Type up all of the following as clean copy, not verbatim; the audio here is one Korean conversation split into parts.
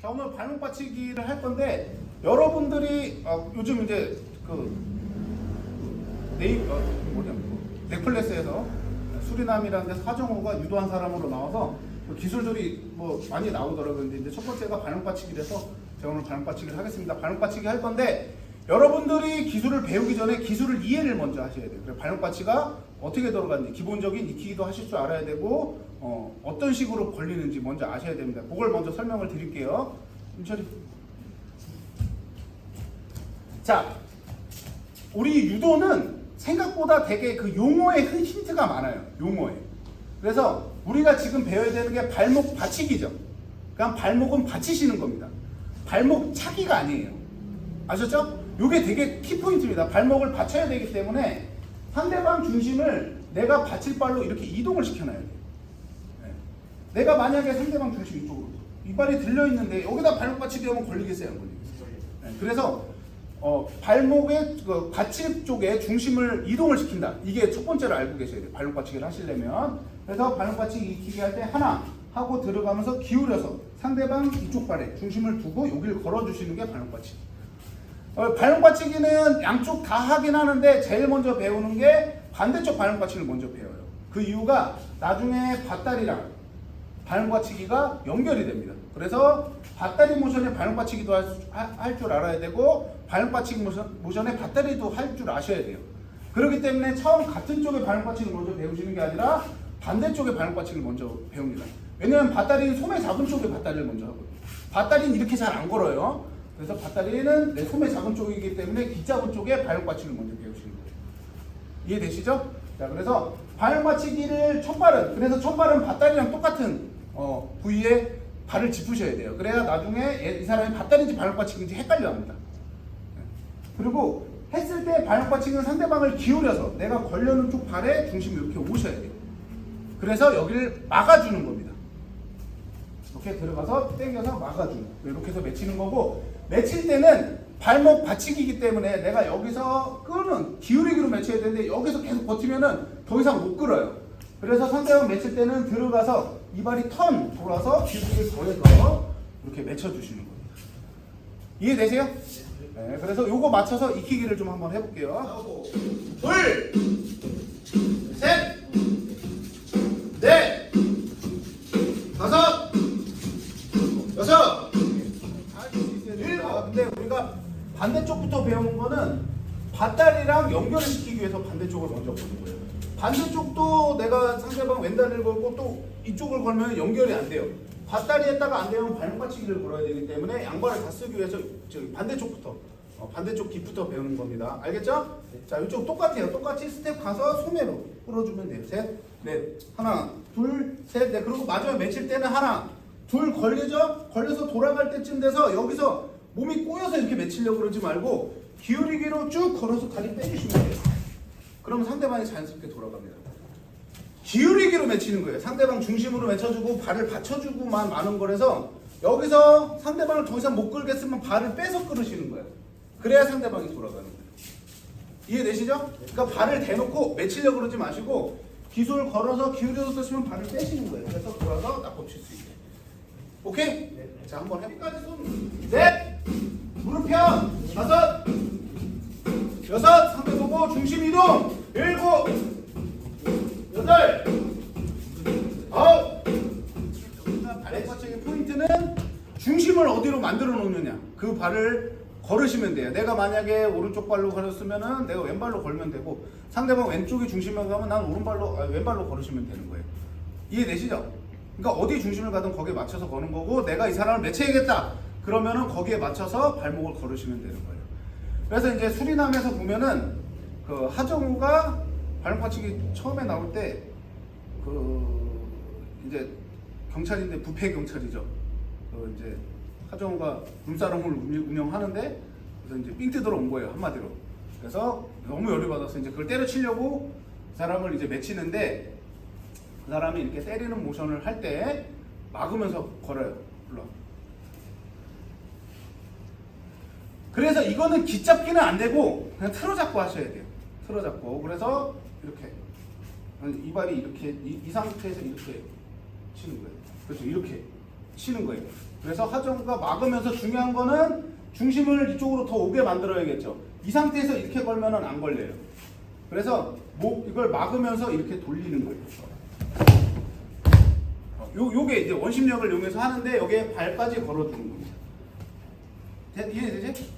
자, 오늘 발목 받치기를 할 건데 여러분들이 요즘 이제 넥플레스에서 수리남이라는 데서 하정우가 유도한 사람으로 나와서 기술들이 많이 나오더라고요. 근데 이제 첫 번째가 발목 받치기라서 제가 오늘 발목 받치기를 하겠습니다. 발목 받치기 할 건데 여러분들이 기술을 배우기 전에 기술을 이해를 먼저 하셔야 돼요. 그래서 발목 받치가 어떻게 들어가는지 기본적인 익히기도 하실 줄 알아야 되고 어떤 식으로 걸리는지 먼저 아셔야 됩니다. 그걸 먼저 설명을 드릴게요. 윤철이. 자, 우리 유도는 생각보다 되게 그 용어에 힌트가 많아요. 용어에. 그래서 우리가 지금 배워야 되는 게 발목 받치기죠. 그러니까 발목은 받치시는 겁니다. 발목 차기가 아니에요. 아셨죠? 이게 되게 키포인트입니다. 발목을 받쳐야 되기 때문에 상대방 중심을 내가 받칠 발로 이렇게 이동을 시켜놔야 돼요. 네. 내가 만약에 상대방 중심 이쪽으로 이발이 들려있는데 여기다 발목 받치기 하면 걸리겠어요? 안 걸리겠어요? 네. 그래서 발목의 받침 쪽에 중심을 이동을 시킨다. 이게 첫 번째로 알고 계셔야 돼요. 발목 받치기를 하시려면. 그래서 발목 받치기 익히기 할 때 하나 하고 들어가면서 기울여서 상대방 이쪽 발에 중심을 두고 여기를 걸어주시는 게 발목 받치기. 발목 받치기는 양쪽 다 하긴 하는데 제일 먼저 배우는 게 반대쪽 발목 받치기를 먼저 배워요. 그 이유가 나중에 밧다리랑 발목 받치기가 연결이 됩니다. 그래서 밧다리 모션에 발목 받치기도 할 줄 알아야 되고 발목 받치기 모션에 밧다리도 할 줄 아셔야 돼요. 그렇기 때문에 처음 같은 쪽의 발목 받치기를 먼저 배우시는 게 아니라 반대쪽의 발목 받치기를 먼저 배웁니다. 왜냐면 밧다리는 소매 작은 쪽의 밧다리를 먼저 하거든요. 밧다리는 이렇게 잘 안 걸어요. 그래서 밧다리는 내 소매 작은 쪽이기 때문에 기 작은 쪽에 발목 받치기를 먼저 배우시는 거예요. 이해되시죠? 자, 그래서 발목 받치기를 그래서 첫 발은 밧다리랑 똑같은 부위에 발을 짚으셔야 돼요. 그래야 나중에 이 사람이 밧다리인지 발목 받치기인지 헷갈려 합니다. 그리고 했을 때 발목 받치기는 상대방을 기울여서 내가 걸려는 쪽 발에 중심이 이렇게 오셔야 돼요. 그래서 여기를 막아주는 겁니다. 이렇게 들어가서 당겨서 막아주는, 이렇게 해서 맺히는 거고, 맺힐 때는 발목 받치기이기 때문에 내가 여기서 기울이기로 맺혀야 되는데 여기서 계속 버티면은 더 이상 못 끌어요. 그래서 상대방 맺힐 때는 들어가서 이발이 돌아서 기울기를 더해서 이렇게 맺혀주시는 겁니다. 이해되세요? 네, 그래서 요거 맞춰서 익히기를 좀 한번 해볼게요. 둘, 셋, 넷, 다섯, 여섯. 근데 우리가 반대쪽부터 배우는 거는 밧다리랑 연결을 시키기 위해서 반대쪽을 먼저 보는 거예요. 반대쪽도 내가 상대방 왼다리를 걸고 또 이쪽을 걸면 연결이 안 돼요. 밧다리에다가 안 되면 발목 받치기를 걸어야 되기 때문에 양발을 다 쓰기 위해서 반대쪽부터 반대쪽 깃부터 배우는 겁니다. 알겠죠? 자, 이쪽 똑같아요. 똑같이 스텝 가서 소매로 끌어주면 돼요. 셋, 넷, 하나, 둘, 셋, 넷. 그리고 마지막에 맺힐 때는 하나, 둘 걸려서 돌아갈 때쯤 돼서 여기서 몸이 꼬여서 이렇게 맺히려고 그러지 말고 기울이기로 쭉 걸어서 다리 빼주시면 돼요. 그러면 상대방이 자연스럽게 돌아갑니다. 기울이기로 맺히는 거예요. 상대방 중심으로 맺혀주고 발을 받쳐주고만 마는 거라서 여기서 상대방을 더 이상 못 끌겠으면 발을 빼서 끌으시는 거예요. 그래야 상대방이 돌아가는 거예요. 이해되시죠? 그러니까 발을 대놓고 맺히려고 그러지 마시고 기술 걸어서 기울여서 쓰시면 발을 빼시는 거예요. 그래서 돌아서 딱 덮칠 수 있게. 오케이? 네. 자, 한번 해볼까요? 손 넷, 무릎 펴, 다섯, 여섯, 상대 보고 중심 이동, 일곱, 여덟, 아홉. 발목 받치기 포인트는 중심을 어디로 만들어 놓느냐. 그 발을 걸으시면 돼요. 내가 만약에 오른쪽 발로 걸었으면은 내가 왼발로 걸면 되고, 상대방 왼쪽이 중심을 가면 난 왼발로 걸으시면 되는 거예요. 이해되시죠? 그러니까 어디 중심을 가든 거기에 맞춰서 거는 거고, 내가 이 사람을 매치해야겠다 그러면은 거기에 맞춰서 발목을 걸으시면 되는 거예요. 그래서 이제 수리남에서 보면은 그 하정우가 발목 받치기 처음에 나올 때 이제 경찰인데 부패 경찰이죠. 이제 하정우가 룸사롱을 운영하는데 그래서 이제 삥 뜯으러 온 거예요, 한마디로. 그래서 너무 열이 받아서 이제 그걸 때려치려고 사람을 이제 맺히는데, 그 사람이 이렇게 때리는 모션을 할 때 막으면서 걸어요. 물론. 그래서 이거는 기 잡기는 안 되고 그냥 틀어 잡고 하셔야 돼요. 틀어 잡고. 그래서 이렇게 이발이 이렇게 이 상태에서 이렇게 치는 거예요. 그렇죠. 이렇게 치는 거예요. 그래서 하정우가 막으면서 중요한 거는 중심을 이쪽으로 더 오게 만들어야겠죠. 이 상태에서 이렇게 걸면은 안 걸려요. 그래서 이걸 막으면서 이렇게 돌리는 거예요. 요게 이제 원심력을 이용해서 하는데 여기에 발까지 걸어주는 겁니다. 이해되지?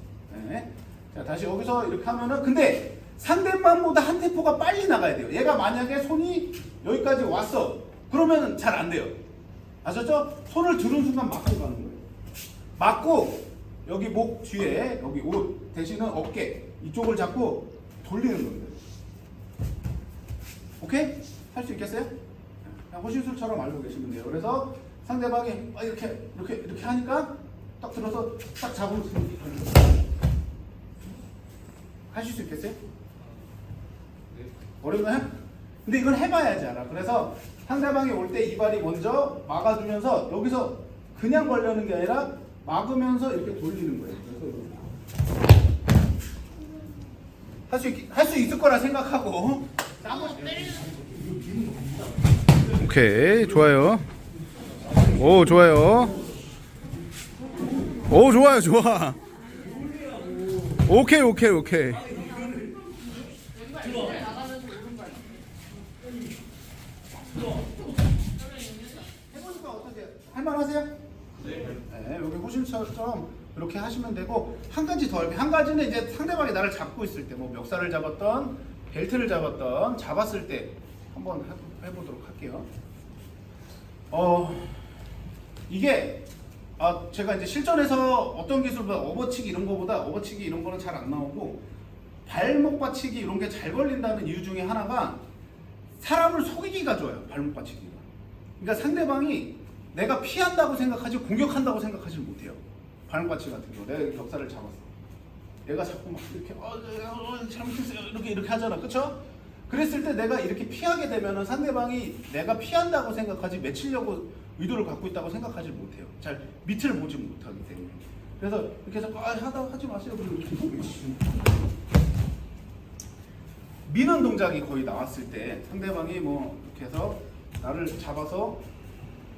네. 자, 다시 여기서 이렇게 하면은, 근데 상대방보다 한 템포가 빨리 나가야 돼요. 얘가 만약에 손이 여기까지 왔어. 그러면 잘 안 돼요. 아셨죠? 손을 들은 순간 막고 가는 거예요. 막고 여기 목 뒤에 여기 옷 대신은 어깨 이쪽을 잡고 돌리는 겁니다. 오케이? 할 수 있겠어요? 그냥 호신술처럼 알고 계시면 돼요. 그래서 상대방이 이렇게 하니까 딱 들어서 딱 잡으면 하실 수 있겠어요? 어려워요? 근데 이걸 해봐야지 알아. 그래서 상대방이 올 때 이발이 먼저 막아주면서 여기서 그냥 걸려는 게 아니라 막으면서 이렇게 돌리는 거예요. 할 수 있을 거라 생각하고. 오케이, 좋아요. 오, 좋아요. 오, 좋아요, 좋아. 오케이. 해보니까 어떠세요? 할만하세요? 네, 여기 호신처럼 이렇게 하시면 되고, 한 가지 더 할게요. 한 가지는 이제 상대방이 나를 잡고 있을 때, 뭐 멱살을 잡았던, 벨트를 잡았던, 잡았을 때 한번 해보도록 할게요. 이게 제가 이제 실전에서 어떤 기술보다 업어치기 이런 거보다 업어치기 이런 거는 잘 안 나오고 발목 받치기 이런 게 잘 걸린다는 이유 중에 하나가 사람을 속이기가 좋아요. 발목 받치기가. 그러니까 상대방이 내가 피한다고 생각하지 공격한다고 생각하지 못해요. 발목 받치기 같은 거. 내가 격사를 잡았어. 내가 자꾸 막 이렇게 잘못했어요. 이렇게 하잖아. 그쵸? 그랬을 때 내가 이렇게 피하게 되면은 상대방이 내가 피한다고 생각하지 맺히려고 의도를 갖고 있다고 생각하지 못해요. 잘 밑을 보지 못하기 때문에. 그래서 이렇게 해서 하지 마세요. 이렇게 미는 동작이 거의 나왔을 때 상대방이 뭐 이렇게 해서 나를 잡아서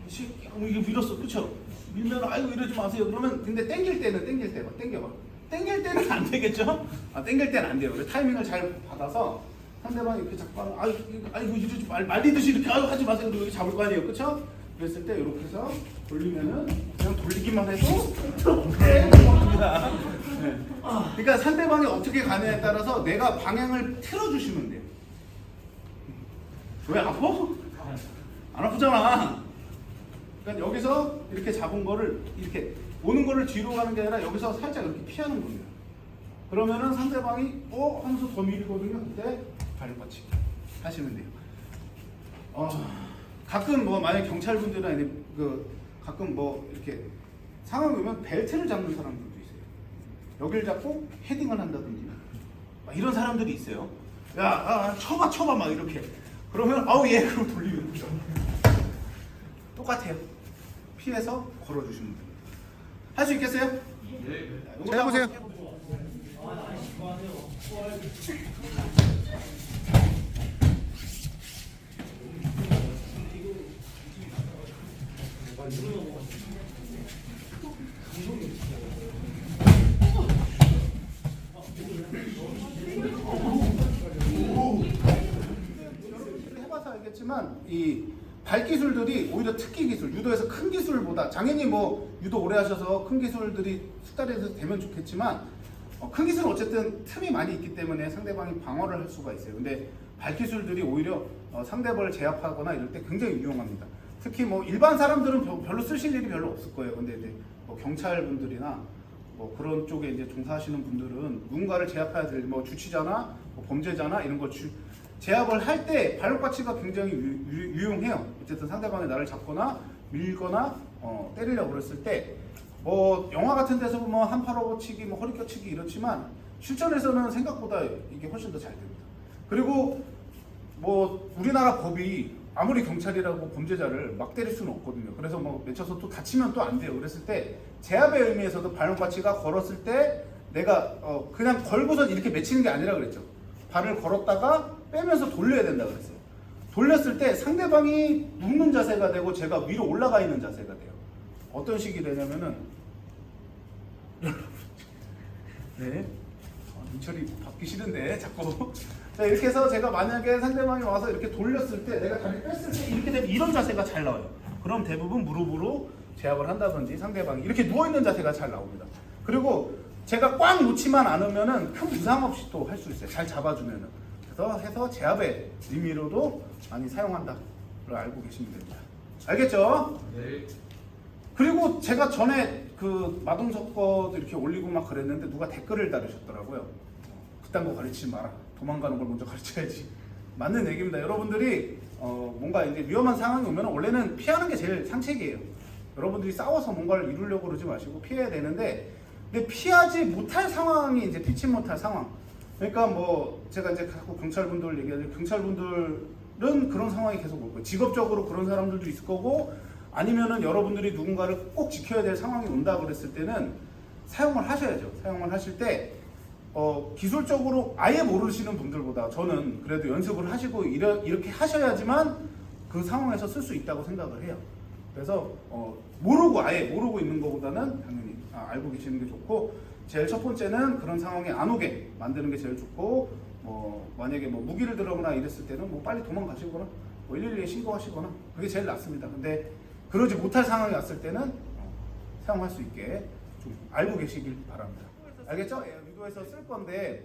이거 밀었어. 그쵸? 밀면 아이고 이러지 마세요. 그러면 근데 땡길 때는 땡겨봐. 땡길 때는 안 되겠죠? 땡길 때는 안 돼요. 그래서 타이밍을 잘 받아서 상대방이 이렇게 자꾸 하면 아이고 이러지 말리듯이 이렇게 하지 마세요. 그리고 잡을 거 아니에요. 그쵸? 그랬을 때 이렇게 해서 돌리면은 그냥 돌리기만 해도 됩니다. 네. 그러니까 상대방이 어떻게 가느냐에 따라서 내가 방향을 틀어주시면 돼요. 왜 아파? 안 아프잖아. 그러니까 여기서 이렇게 잡은 거를 이렇게 오는 거를 뒤로 가는 게 아니라 여기서 살짝 이렇게 피하는 겁니다. 그러면은 상대방이 하면서 더 밀리거든요. 그때 발목 받치기 하시면 돼요. 가끔 뭐 만약 경찰분들은 아니 가끔 뭐 이렇게 상황이 오면 벨트를 잡는 사람들도 있어요. 여기를 잡고 헤딩을 한다든지 막 이런 사람들이 있어요. 야, 쳐봐 막 이렇게. 그러면 얘 그럼 돌리면 되죠. 똑같아요. 피해서 걸어주시면 됩니다. 할 수 있겠어요? 네. 해보세요. 해봐서 알겠지만 이 발기술들이 오히려 특기 기술, 유도에서 큰 기술보다 당연히 뭐 유도 오래 하셔서 큰 기술들이 숙달해서 되면 좋겠지만 큰 기술은 어쨌든 틈이 많이 있기 때문에 상대방이 방어를 할 수가 있어요. 근데 발기술들이 오히려 상대방을 제압하거나 이럴 때 굉장히 유용합니다. 특히 뭐 일반 사람들은 별로 쓰실 일이 별로 없을 거예요. 근데 이제 뭐 경찰분들이나 뭐 그런 쪽에 이제 종사하시는 분들은 누군가를 제압해야 될 뭐 주치자나 뭐 범죄자나 이런 걸 제압을 할 때 발목 받치기가 굉장히 유용해요. 어쨌든 상대방이 나를 잡거나 밀거나 때리려고 그랬을 때 뭐 영화 같은 데서 보면 한팔업어치기, 뭐 허리껴치기 이렇지만 실전에서는 생각보다 이게 훨씬 더 잘 됩니다. 그리고 뭐 우리나라 법이 아무리 경찰이라고 범죄자를 막 때릴 수는 없거든요. 그래서 뭐 맺혀서 또 다치면 또 안 돼요. 그랬을 때 제압의 의미에서도 발목 받치기가 걸었을 때 내가 그냥 걸고서 이렇게 맺히는 게 아니라 그랬죠. 발을 걸었다가 빼면서 돌려야 된다 그랬어요. 돌렸을 때 상대방이 눕는 자세가 되고 제가 위로 올라가 있는 자세가 돼요. 어떤 식이 되냐면은 네. 민철이 받기 싫은데 자꾸. 자, 이렇게 해서 제가 만약에 상대방이 와서 이렇게 돌렸을 때 내가 다리 뺐을 때 이렇게 되면 이런 자세가 잘 나와요. 그럼 대부분 무릎으로 제압을 한다든지 상대방이 이렇게 누워있는 자세가 잘 나옵니다. 그리고 제가 꽉 놓지만 않으면은 큰 부상 없이 또 할 수 있어요. 잘 잡아주면은. 그래서 해서 제압의 의미로도 많이 사용한다를 알고 계시면 됩니다. 알겠죠? 네. 그리고 제가 전에 그 마동석 거도 이렇게 올리고 막 그랬는데 누가 댓글을 달으셨더라고요. 그딴 거 가르치지 마라. 도망가는 걸 먼저 가르쳐야지. 맞는 얘기입니다. 여러분들이 뭔가 이제 위험한 상황이 오면 원래는 피하는 게 제일 상책이에요. 여러분들이 싸워서 뭔가를 이루려고 그러지 마시고 피해야 되는데, 근데 피하지 못할 상황이 이제 피치 못할 상황. 그러니까 뭐 제가 이제 자꾸 경찰분들 얘기하는데, 경찰분들은 그런 상황이 계속 올 거예요. 직업적으로 그런 사람들도 있을 거고, 아니면은 여러분들이 누군가를 꼭 지켜야 될 상황이 온다 그랬을 때는 사용을 하셔야죠. 사용을 하실 때 기술적으로 아예 모르시는 분들보다 저는 그래도 연습을 하시고 이렇게 하셔야지만 그 상황에서 쓸 수 있다고 생각을 해요. 그래서 모르고 아예 모르고 있는 것보다는 당연히 알고 계시는 게 좋고, 제일 첫 번째는 그런 상황에 안 오게 만드는 게 제일 좋고, 만약에 뭐 무기를 들거나 이랬을 때는 뭐 빨리 도망가시거나 뭐 112에 신고하시거나 그게 제일 낫습니다. 근데 그러지 못할 상황이 왔을 때는 사용할 수 있게 좀 알고 계시길 바랍니다. 알겠죠? 유도에서 쓸 건데,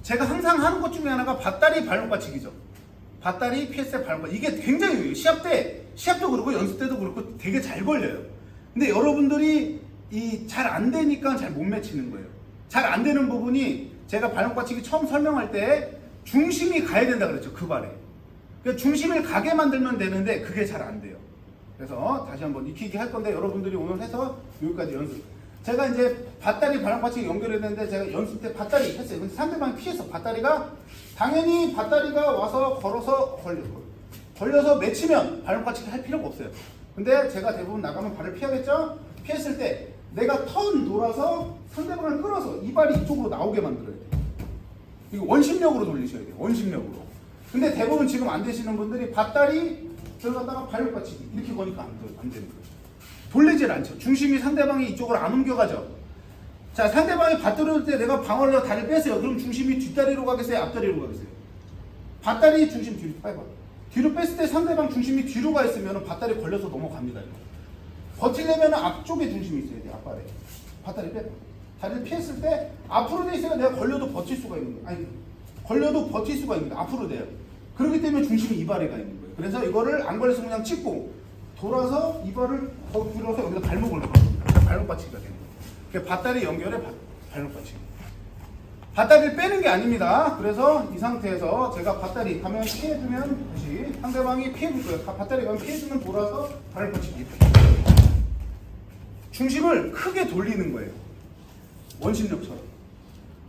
제가 항상 하는 것 중에 하나가 밧다리 발목 받치기죠. 밧다리 PS 발목, 이게 굉장히 유효해요. 시합도 그렇고 연습 때도 그렇고 되게 잘 걸려요. 근데 여러분들이 잘 안 되니까 잘 못 맺히는 거예요. 잘 안 되는 부분이, 제가 발목 받치기 처음 설명할 때 중심이 가야 된다 그랬죠. 그 발에. 그러니까 중심을 가게 만들면 되는데 그게 잘 안 돼요. 그래서 다시 한번 익히게 할 건데, 여러분들이 오늘 해서 여기까지 연습. 제가 이제 밧다리 발목 받치기 연결했는데, 제가 연습 때 밧다리 했어요. 근데 상대방이 피했어. 당연히 밧다리가 와서 걸려서 맺히면 발목 받치기 할 필요가 없어요. 근데 제가 대부분 나가면 발을 피하겠죠? 피했을 때 내가 턴 돌아서 상대방을 끌어서 이 발이 이쪽으로 나오게 만들어야 돼요. 이거 원심력으로 돌리셔야 돼요. 원심력으로. 근데 대부분 지금 안 되시는 분들이 밧다리 들어갔다가 발목 받치기 이렇게 거니까 안 되는 거예요. 돌리질 않죠. 중심이 상대방이 이쪽으로 안 옮겨가죠. 자, 상대방이 받들어올 때 내가 방어를 다리를 뺐어요. 그럼 중심이 뒷다리로 가겠어요? 앞다리로 가겠어요? 밧다리 중심 뒤로 빼봐. 뒤로 뺐을 때 상대방 중심이 뒤로 가 있으면 밧다리 걸려서 넘어갑니다. 이거. 버티려면 앞쪽에 중심이 있어야 돼요. 앞발에. 밧다리 빼봐. 다리를 피했을 때 앞으로 돼 있어야 내가 걸려도 버틸 수가 있는 거예요. 아니, 걸려도 버틸 수가 있는 거예요. 앞으로 돼요. 그렇기 때문에 중심이 이 발에 가 있는 거예요. 그래서 이거를 안 걸려서 그냥 찍고 돌아서 이 발을 거기 들어서 여기다 발목을 넣어줍니다. 발목 받치기가 되는 거예요. 그러니까 밧다리 연결에 발목 받치기. 밧다리를 빼는 게 아닙니다. 그래서 이 상태에서 제가 밧다리 가면 피해주면 다시 상대방이 피해줄 거예요. 밧다리 가면 피해주면 돌아서 발목 받치기. 중심을 크게 돌리는 거예요. 원심력처럼.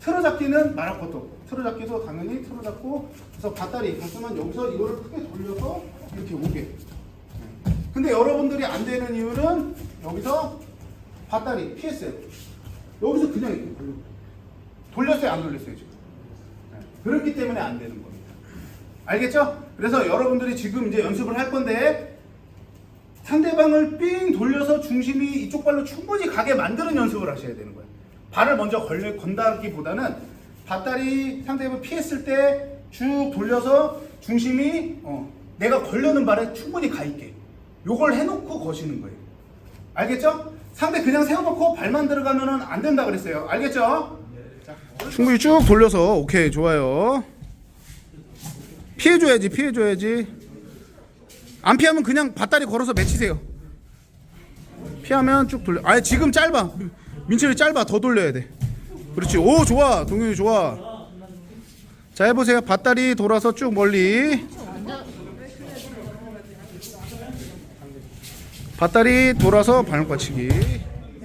틀어잡기는 말할 것도 없고, 틀어잡기도 당연히 틀어잡고, 그래서 밧다리 가서만 여기서 이거를 크게 돌려서 이렇게 오게. 근데 여러분들이 안 되는 이유는 여기서 밧다리 피했어요. 여기서 그냥 이렇게 돌렸어요, 안 돌렸어요 지금? 그렇기 때문에 안 되는 겁니다. 알겠죠? 그래서 여러분들이 지금 이제 연습을 할 건데, 상대방을 삥 돌려서 중심이 이쪽 발로 충분히 가게 만드는 연습을 하셔야 되는 거예요. 발을 먼저 건다기보다는 밧다리 상대방 피했을 때 쭉 돌려서 중심이 내가 걸려는 발에 충분히 가 있게, 요걸 해놓고 거시는 거예요. 알겠죠? 상대 그냥 세워놓고 발만 들어가면은 안 된다 그랬어요. 알겠죠? 충분히 쭉 돌려서. 오케이, 좋아요. 피해줘야지. 안 피하면 그냥 밧다리 걸어서 맺히세요. 피하면 쭉 돌려. 아니, 지금 짧아. 민철이 짧아. 더 돌려야 돼. 그렇지. 오, 좋아. 동현이 좋아. 자, 해보세요. 밧다리 돌아서 쭉 멀리. 밧다리 돌아서 발목 받치기.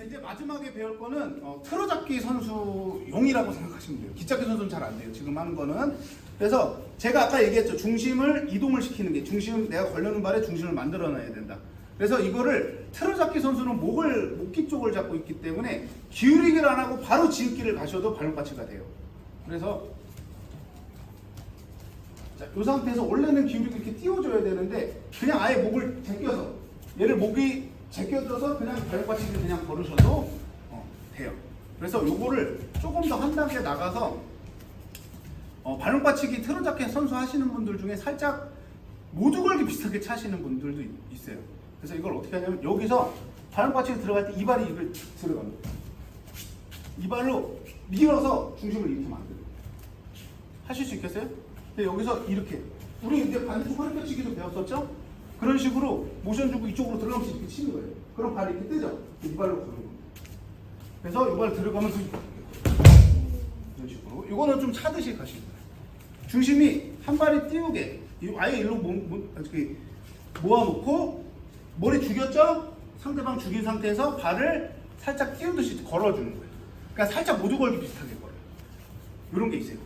이제 마지막에 배울 거는 틀어잡기 선수용이라고 생각하시면 돼요. 깃잡기 선수는 잘 안 돼요. 지금 하는 거는. 그래서 제가 아까 얘기했죠. 중심을 이동을 시키는 게, 내가 걸려는 발에 중심을 만들어 놔야 된다. 그래서 이거를 틀어잡기 선수는 목기 쪽을 잡고 있기 때문에 기울이기를 안 하고 바로 지읒기를 가셔도 발목 받치기가 돼요. 그래서 자, 이 상태에서 원래는 기울이고 이렇게 띄워줘야 되는데 그냥 아예 목을 제껴서 얘를 목이 제껴들어서 그냥 발목받치기를 그냥 걸으셔도 돼요. 그래서 요거를 조금 더 한 단계 나가서 발목받치기 트로잡기 선수 하시는 분들 중에 살짝 모두 걸기 비슷하게 차시는 분들도 있어요. 그래서 이걸 어떻게 하냐면 여기서 발목받치기 들어갈 때 이발이 이걸 들어갑니다. 이발로 밀어서 중심을 이렇게 만들어요. 하실 수 있겠어요? 근데 여기서 이렇게 우리 이제 반대쪽 허리 펴치기도 배웠었죠? 그런 식으로 모션 주고 이쪽으로 들어가면서 이렇게 치는 거예요. 그럼 발이 이렇게 뜨죠? 이발로 거는 겁니다. 그래서 이발 들어가면서 이런 식으로 이거는 좀 차듯이 가시는 거예요. 중심이 한 발이 띄우게 아예 일로 이렇게 모아놓고 머리 죽였죠? 상대방 죽인 상태에서 발을 살짝 띄우듯이 걸어주는 거예요. 그러니까 살짝 모두 걸기 비슷하게 걸어요. 이런 게 있어요.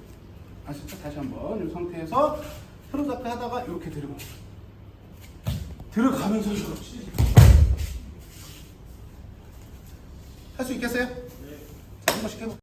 아시죠? 다시 한번 이 상태에서 트로잡기 하다가 이렇게 들어가면서 이렇게 할 수 있겠어요? 자, 한 번씩 해볼게요.